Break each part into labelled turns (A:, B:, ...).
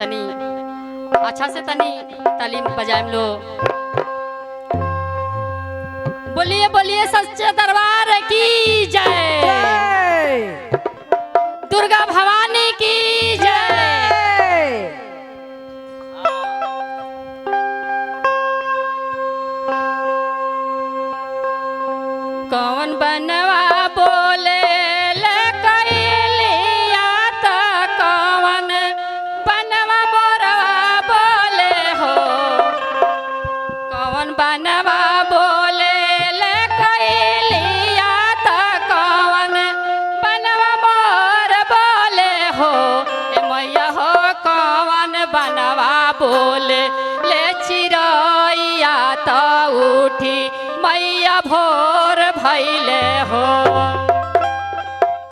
A: तनी अच्छा से तनी तालीम बजाएम लो। बोलिए बोलिए सच्चे दरबार की जय, दुर्गा भवानी की जय। कौन बनवा बोले ले कैलिया त कौन बनवा मोरवा बोले हो। कौन बनवा बोले ले कैलिया त कौन बनवा मोर बोले हो। ए मैया हो कौन बनवा बोले ले चिरैया त उठी मैया भोर भैले हो।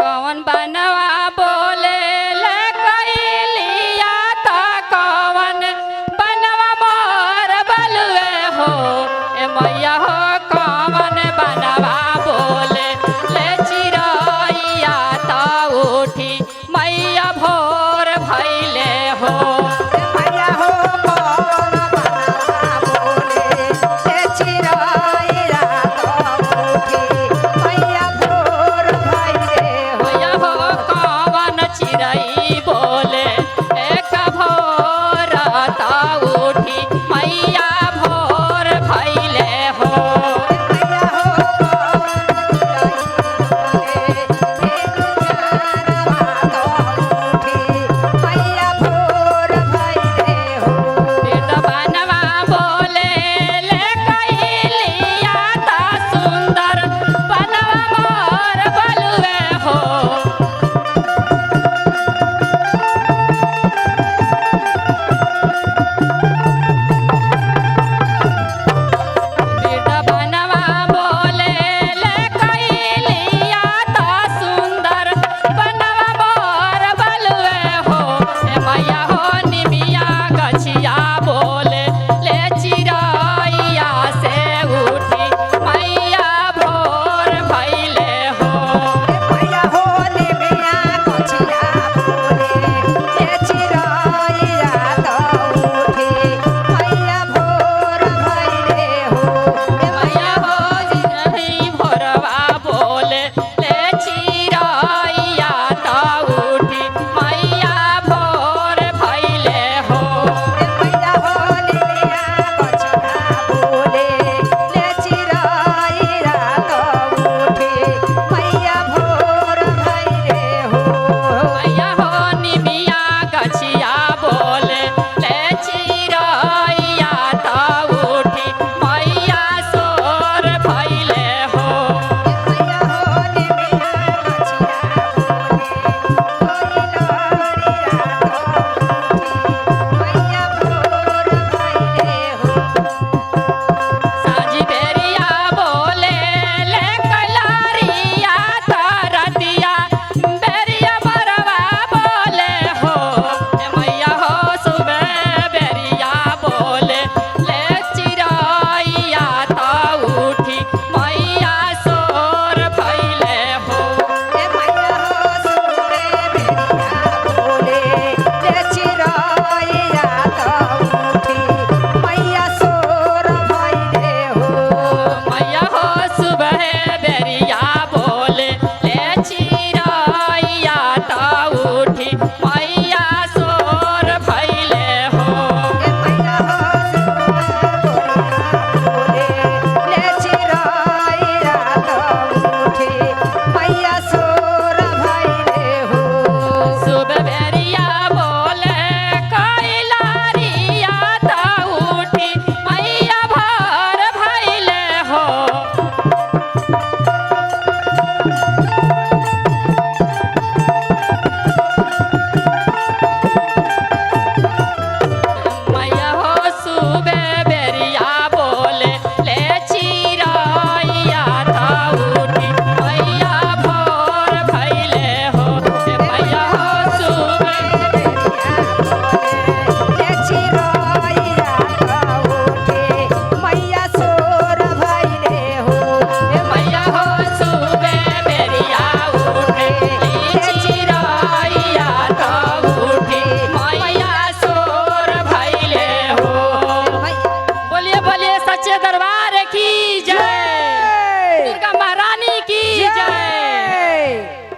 A: कौन बनवा बोले ले कैलिया त कौन बनवा मोर बलुए हो। ए मैया हो कौन बनवा बोले ले चिरैया त उठी मैया भोर भैले हो।